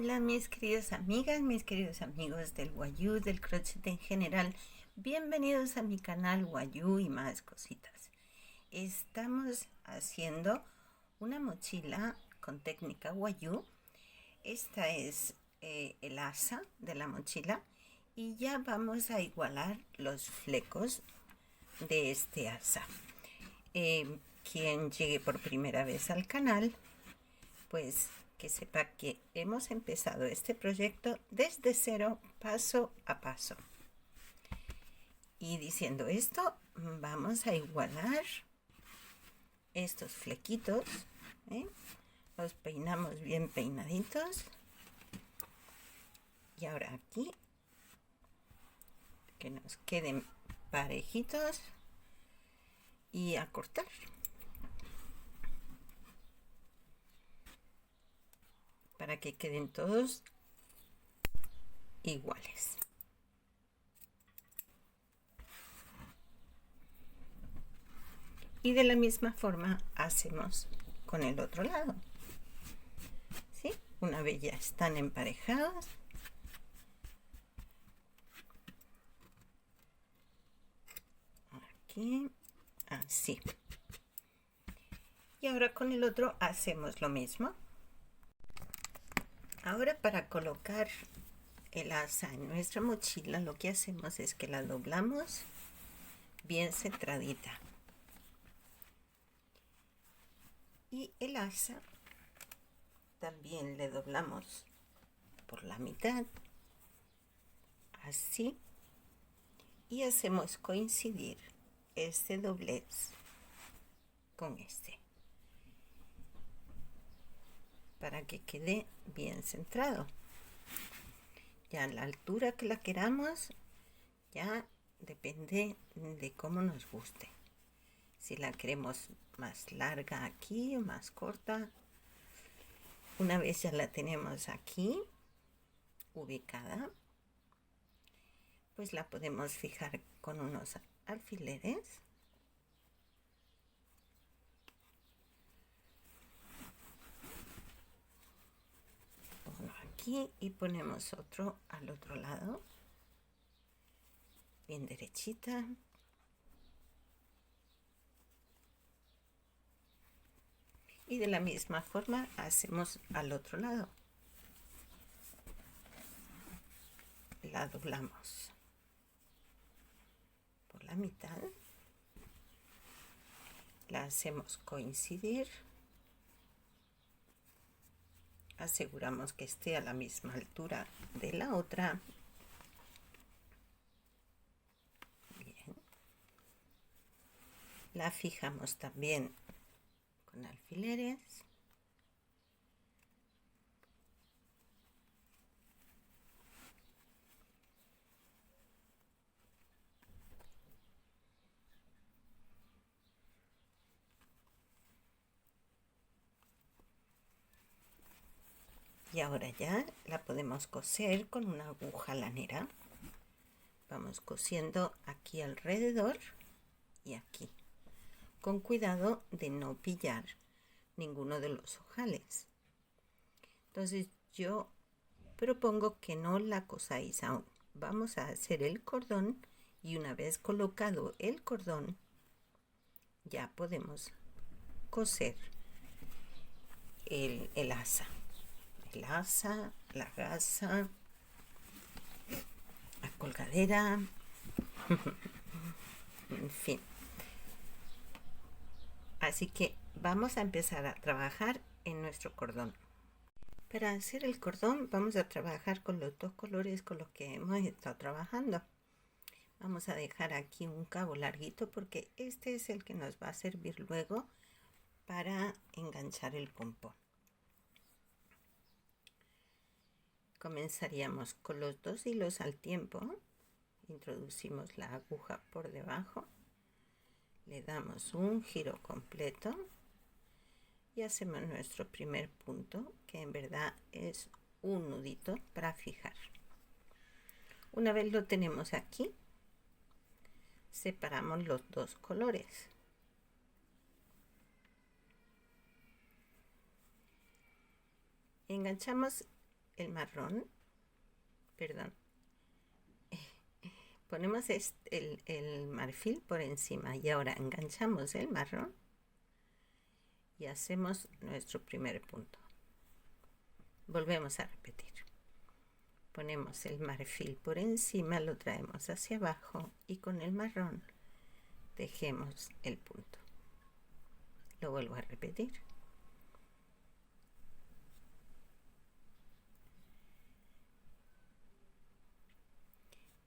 Hola mis queridas amigas, mis queridos amigos del Wayuu, del crochet en general. Bienvenidos a mi canal Wayuu y más cositas. Estamos haciendo una mochila con técnica Wayuu. Esta es el asa de la mochila y ya vamos a igualar los flecos de este asa. Quien llegue por primera vez al canal, pues que sepa que hemos empezado este proyecto desde cero, paso a paso. Y diciendo esto, vamos a igualar estos flequitos, los peinamos bien peinaditos. Y ahora aquí, que nos queden parejitos y a cortar. Para que queden todos iguales. Y de la misma forma hacemos con el otro lado. ¿Sí? Una vez ya están emparejados, aquí, así. Y ahora con el otro hacemos lo mismo. Ahora para colocar el asa en nuestra mochila, lo que hacemos es que la doblamos bien centradita. Y el asa también le doblamos por la mitad, así, y hacemos coincidir este doblez con este, para que quede bien centrado. Ya a la altura que la queramos, ya depende de cómo nos guste. Si la queremos más larga aquí o más corta. Una vez ya la tenemos aquí ubicada, pues la podemos fijar con unos alfileres. Uno aquí y ponemos otro al otro lado, bien derechita. Y de la misma forma hacemos al otro lado. La doblamos por la mitad. La hacemos coincidir. Aseguramos que esté a la misma altura de la otra. Bien. La fijamos también con alfileres. Y ahora ya la podemos coser con una aguja lanera. Vamos cosiendo aquí alrededor y aquí, con cuidado de no pillar ninguno de los ojales. Entonces yo propongo que no la cosáis aún. Vamos a hacer el cordón y una vez colocado el cordón, ya podemos coser el asa. El asa, la gasa, la colgadera, en fin. Así que vamos a empezar a trabajar en nuestro cordón. Para hacer el cordón vamos a trabajar con los dos colores con los que hemos estado trabajando. Vamos a dejar aquí un cabo larguito porque este es el que nos va a servir luego para enganchar el pompón. Comenzaríamos con los dos hilos al tiempo. Introducimos la aguja por debajo, le damos un giro completo y hacemos nuestro primer punto, que en verdad es un nudito para fijar. Una vez lo tenemos aquí, separamos los dos colores. Enganchamos el marrón, perdón, ponemos el marfil por encima y ahora enganchamos el marrón y hacemos nuestro primer punto. Volvemos a repetir. Ponemos el marfil por encima, lo traemos hacia abajo y con el marrón tejemos el punto. Lo vuelvo a repetir.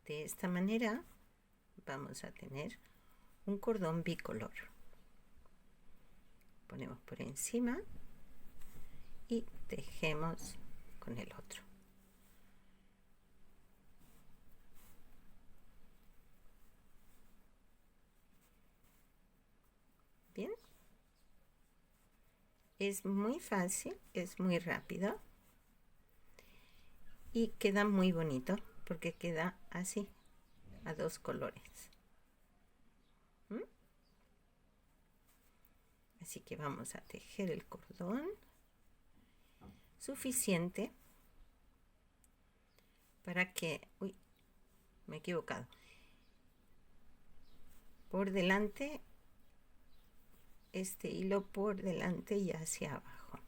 De esta manera vamos a tener un cordón bicolor. Ponemos por encima y tejemos con el otro. Bien. Es muy fácil, es muy rápido y queda muy bonito porque queda así, a dos colores. Así que vamos a tejer el cordón suficiente para que, uy, me he equivocado, por delante, este hilo por delante y hacia abajo.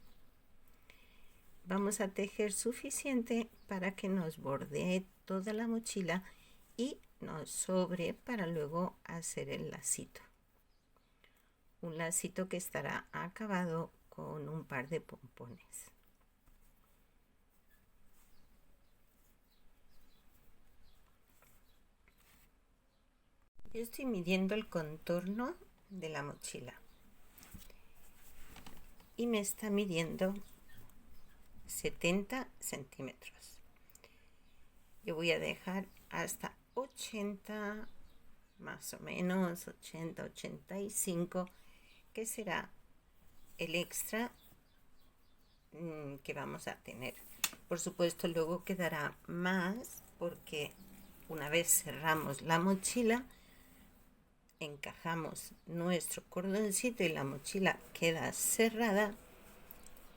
Vamos a tejer suficiente para que nos bordee toda la mochila y nos sobre para luego hacer el lacito. Un lacito que estará acabado con un par de pompones. Yo estoy midiendo el contorno de la mochila y me está midiendo 70 centímetros. Yo voy a dejar hasta 80, más o menos 80, 85, que será el extra que vamos a tener. Por supuesto, luego quedará más porque una vez cerramos la mochila, encajamos nuestro cordoncito y la mochila queda cerrada,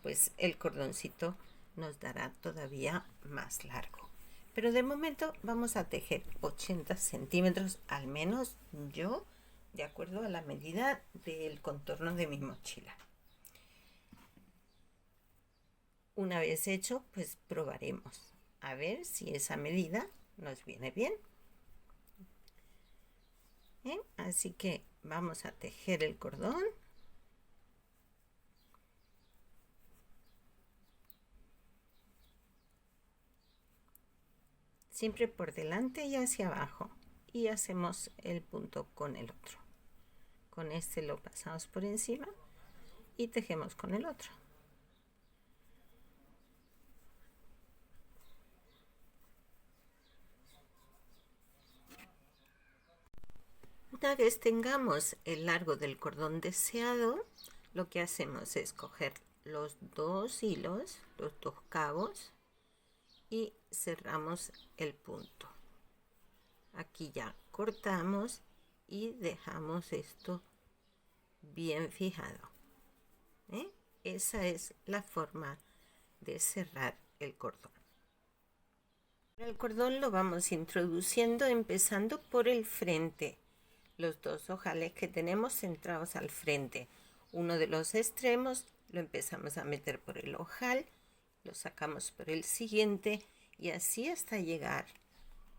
pues el cordoncito nos dará todavía más largo. Pero de momento vamos a tejer 80 centímetros, al menos yo, de acuerdo a la medida del contorno de mi mochila. Una vez hecho, pues probaremos a ver si esa medida nos viene bien. Bien, así que vamos a tejer el cordón. Siempre por delante y hacia abajo. Y hacemos el punto con el otro. Con este lo pasamos por encima y tejemos con el otro. Una vez tengamos el largo del cordón deseado, lo que hacemos es coger los dos hilos, los dos cabos, y cerramos el punto. Aquí ya cortamos y dejamos esto bien fijado. Esa es la forma de cerrar el cordón. El cordón lo vamos introduciendo empezando por el frente. Los dos ojales que tenemos centrados al frente. Uno de los extremos lo empezamos a meter por el ojal, lo sacamos por el siguiente y así hasta llegar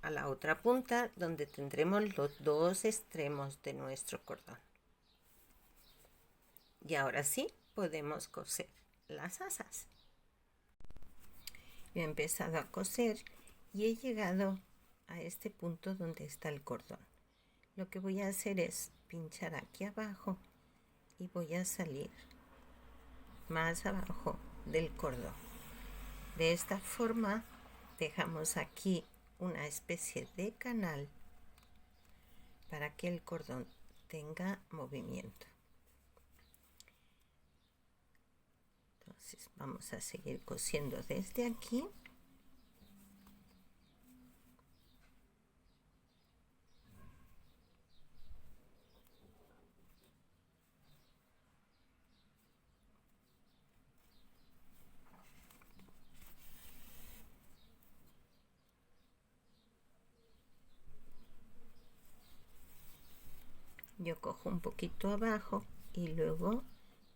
a la otra punta donde tendremos los dos extremos de nuestro cordón. Y ahora sí podemos coser las asas. Yo he empezado a coser y he llegado a este punto donde está el cordón. Lo que voy a hacer es pinchar aquí abajo y voy a salir más abajo del cordón. De esta forma dejamos aquí una especie de canal para que el cordón tenga movimiento. Entonces vamos a seguir cosiendo desde aquí. Yo cojo un poquito abajo y luego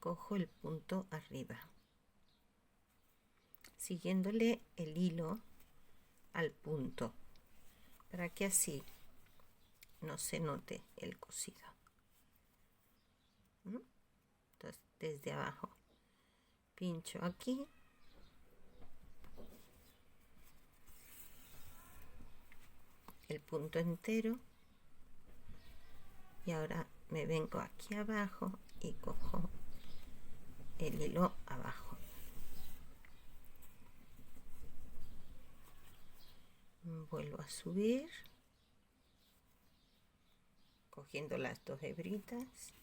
cojo el punto arriba, siguiéndole el hilo al punto, para que así no se note el cosido. Entonces desde abajo pincho aquí, el punto entero, y ahora me vengo aquí abajo y cojo el hilo abajo. Vuelvo a subir cogiendo las dos hebritas,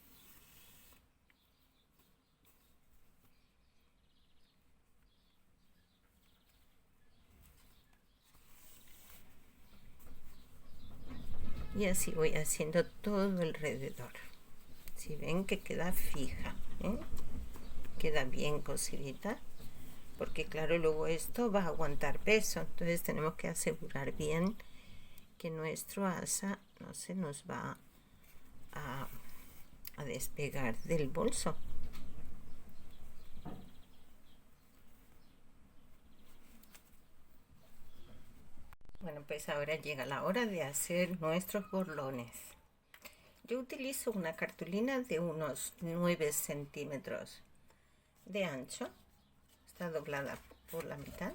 y así voy haciendo todo alrededor. Si ven que queda fija, queda bien cosidita, porque claro, luego esto va a aguantar peso, entonces tenemos que asegurar bien que nuestro asa no se nos va a despegar del bolso. Bueno, pues ahora llega la hora de hacer nuestros borlones. Yo utilizo una cartulina de unos 9 centímetros de ancho, está doblada por la mitad,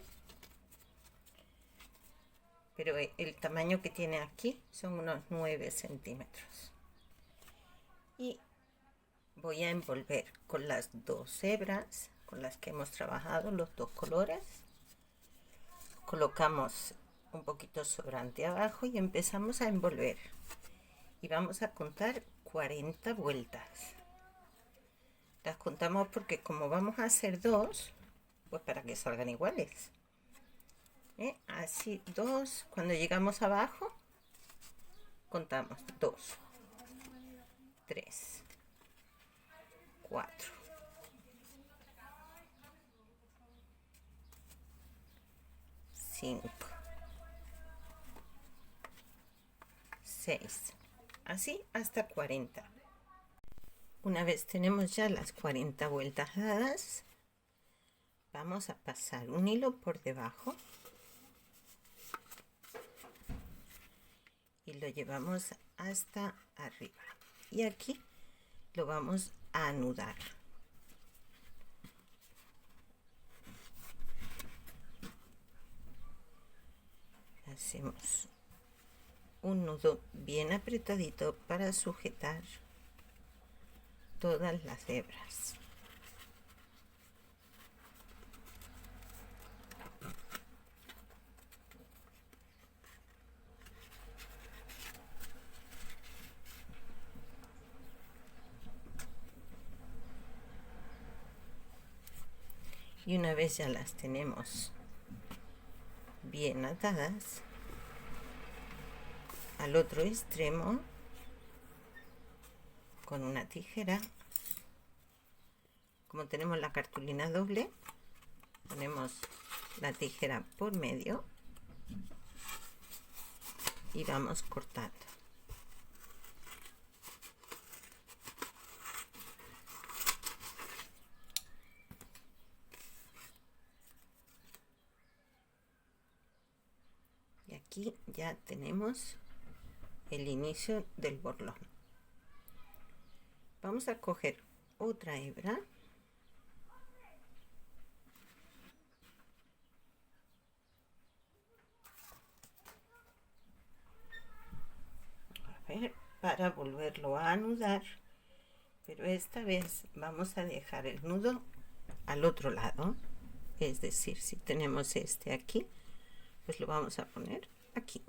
pero el tamaño que tiene aquí son unos 9 centímetros. Y voy a envolver con las dos hebras con las que hemos trabajado los dos colores. Colocamos un poquito sobrante abajo y empezamos a envolver, y vamos a contar 40 vueltas. Las contamos porque como vamos a hacer dos, pues para que salgan iguales, así dos. Cuando llegamos abajo contamos 2, 3, 4, 5, 6, así hasta 40. Una vez tenemos ya las 40 vueltas dadas, vamos a pasar un hilo por debajo y lo llevamos hasta arriba, y aquí lo vamos a anudar. Hacemos un nudo bien apretadito para sujetar todas las hebras. Y una vez ya las tenemos bien atadas, al otro extremo con una tijera, como tenemos la cartulina doble, ponemos la tijera por medio y vamos cortando. Y aquí ya tenemos el inicio del borlón. Vamos a coger otra hebra para volverlo a anudar, pero esta vez vamos a dejar el nudo al otro lado, es decir, si tenemos este aquí, pues lo vamos a poner aquí.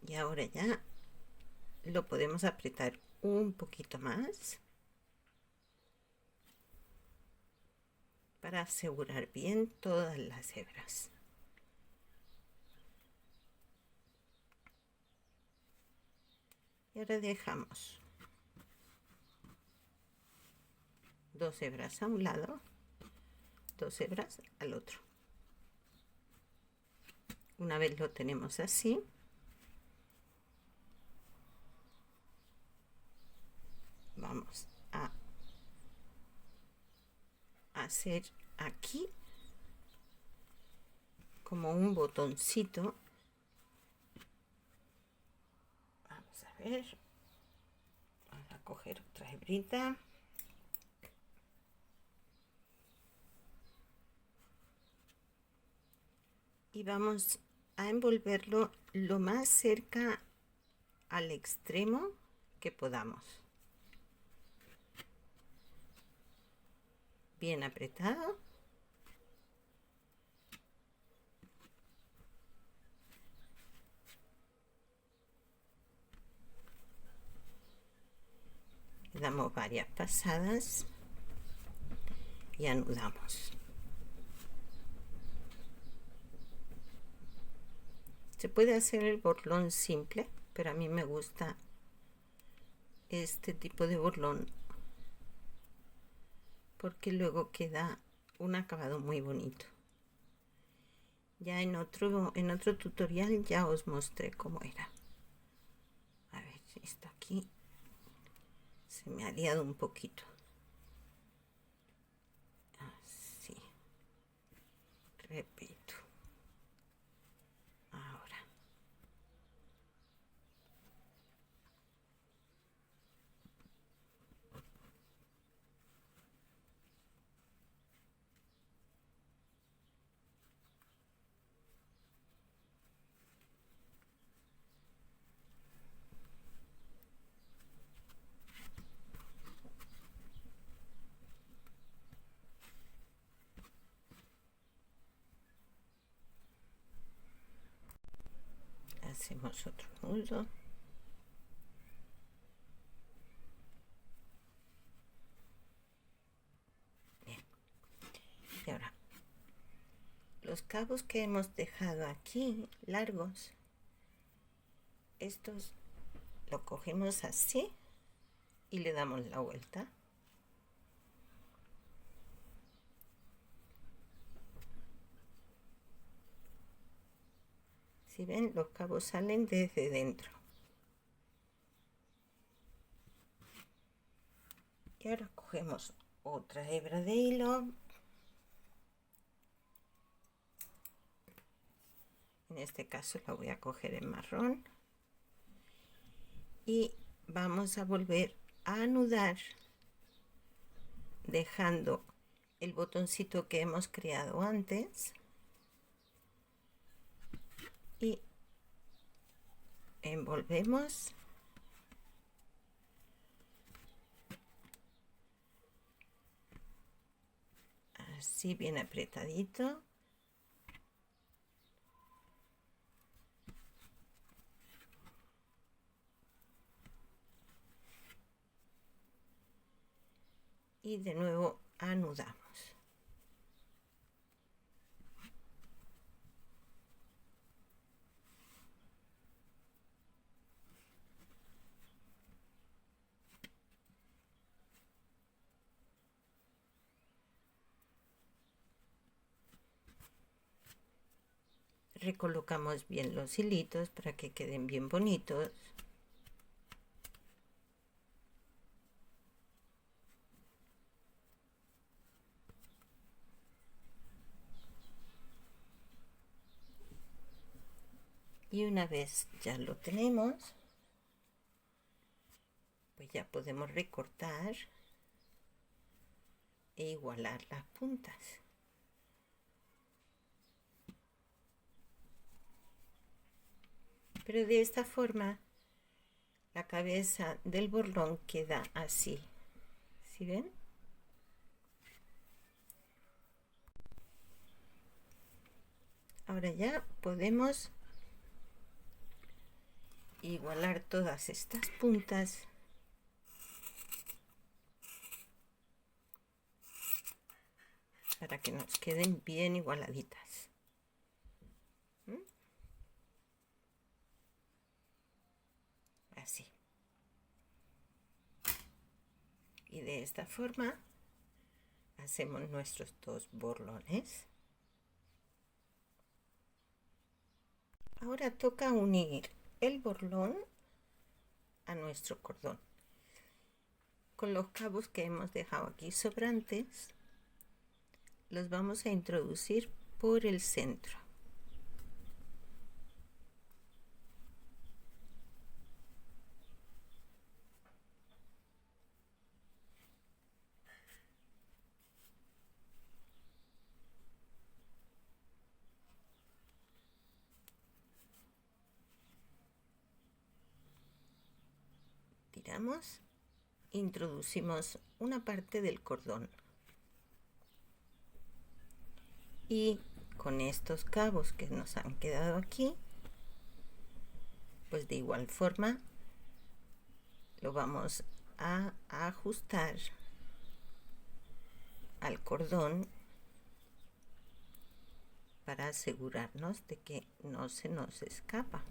Y ahora ya lo podemos apretar un poquito más para asegurar bien todas las hebras. Y ahora dejamos 2 hebras a un lado, 2 hebras al otro. Una vez lo tenemos así, vamos a hacer aquí como un botoncito. Vamos a ver, vamos a coger otra hebrita y vamos a envolverlo lo más cerca al extremo que podamos, bien apretado. Le damos varias pasadas y anudamos. Se puede hacer el borlón simple, pero a mí me gusta este tipo de borlón porque luego queda un acabado muy bonito. Ya en otro tutorial ya os mostré cómo era. A ver, esto aquí se me ha liado un poquito. Así. Repito. Ahora. Hacemos otro nudo. Bien. Y ahora, los cabos que hemos dejado aquí, largos, estos lo cogemos así y le damos la vuelta. Si ven, los cabos salen desde dentro. Y ahora cogemos otra hebra de hilo. En este caso la voy a coger en marrón. Y vamos a volver a anudar dejando el botoncito que hemos creado antes. Y envolvemos. Así bien apretadito. Y de nuevo anudamos. Recolocamos bien los hilitos para que queden bien bonitos. Y una vez ya lo tenemos, pues ya podemos recortar e igualar las puntas. Pero de esta forma la cabeza del borlón queda así. ¿Sí ven? Ahora ya podemos igualar todas estas puntas para que nos queden bien igualaditas. Así. Y de esta forma hacemos nuestros dos borlones. Ahora toca unir el borlón a nuestro cordón. Con los cabos que hemos dejado aquí sobrantes, los vamos a introducir por el centro. Tiramos, introducimos una parte del cordón y con estos cabos que nos han quedado aquí, pues de igual forma lo vamos a ajustar al cordón para asegurarnos de que no se nos escapa.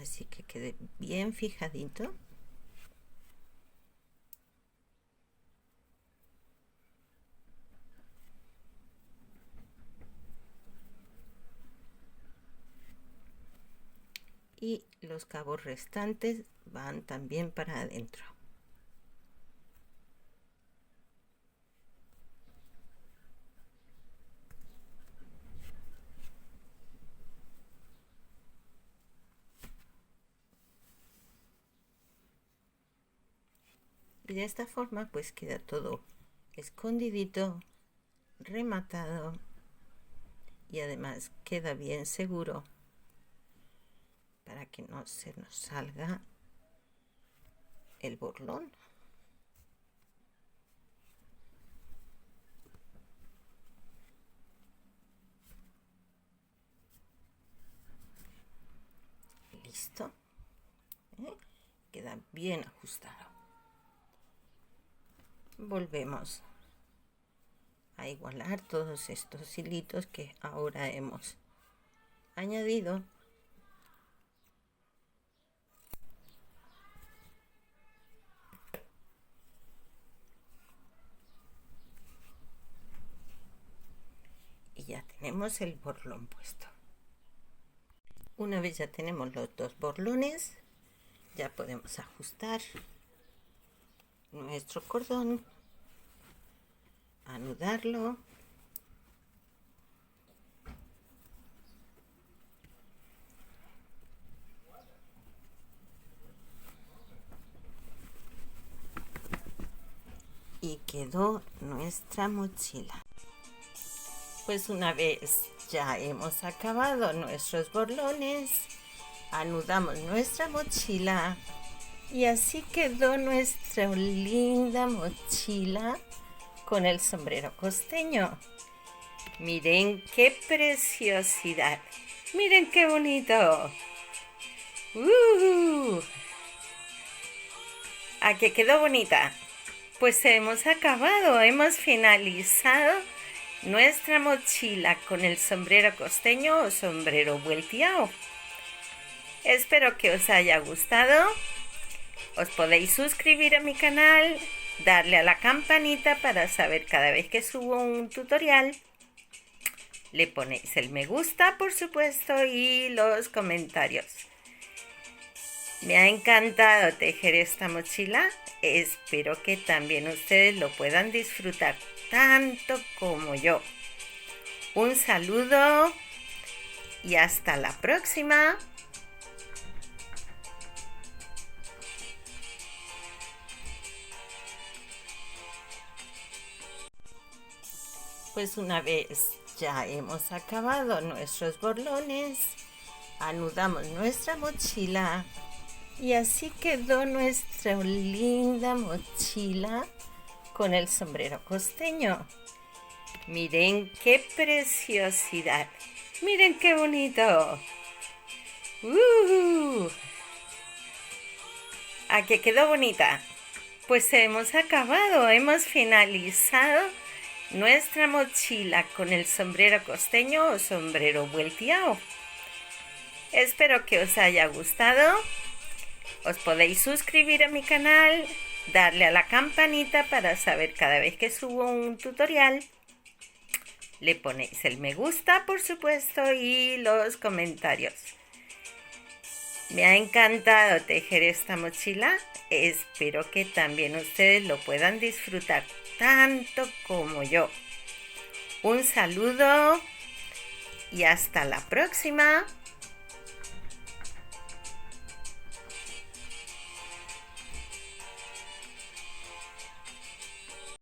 Así que quede bien fijadito. Y los cabos restantes van también para adentro. Y de esta forma pues queda todo escondidito, rematado y además queda bien seguro para que no se nos salga el borlón. Listo. Queda bien ajustado. Volvemos a igualar todos estos hilitos que ahora hemos añadido. Y ya tenemos el borlón puesto. Una vez ya tenemos los dos borlones, ya podemos ajustar nuestro cordón, anudarlo y quedó nuestra mochila. Pues una vez ya hemos acabado nuestros borlones, anudamos nuestra mochila y así quedó nuestra linda mochila con el sombrero costeño. Miren qué preciosidad. Miren qué bonito. ¿A qué quedó bonita? Pues hemos acabado, hemos finalizado nuestra mochila con el sombrero costeño o sombrero vuelteado. Espero que os haya gustado. Os podéis suscribir a mi canal, darle a la campanita para saber cada vez que subo un tutorial. Le ponéis el me gusta, por supuesto, y los comentarios. Me ha encantado tejer esta mochila. Espero que también ustedes lo puedan disfrutar tanto como yo. Un saludo y hasta la próxima. Pues una vez ya hemos acabado nuestros borlones, anudamos nuestra mochila y así quedó nuestra linda mochila con el sombrero costeño. Miren qué preciosidad. Miren qué bonito. ¿A que quedó bonita? Pues hemos acabado, hemos finalizado nuestra mochila con el sombrero costeño o sombrero vuelteado. Espero que os haya gustado. Os podéis suscribir a mi canal, darle a la campanita para saber cada vez que subo un tutorial. Le ponéis el me gusta, por supuesto, y los comentarios. Me ha encantado tejer esta mochila. Espero que también ustedes lo puedan disfrutar tanto como yo. Un saludo y hasta la próxima.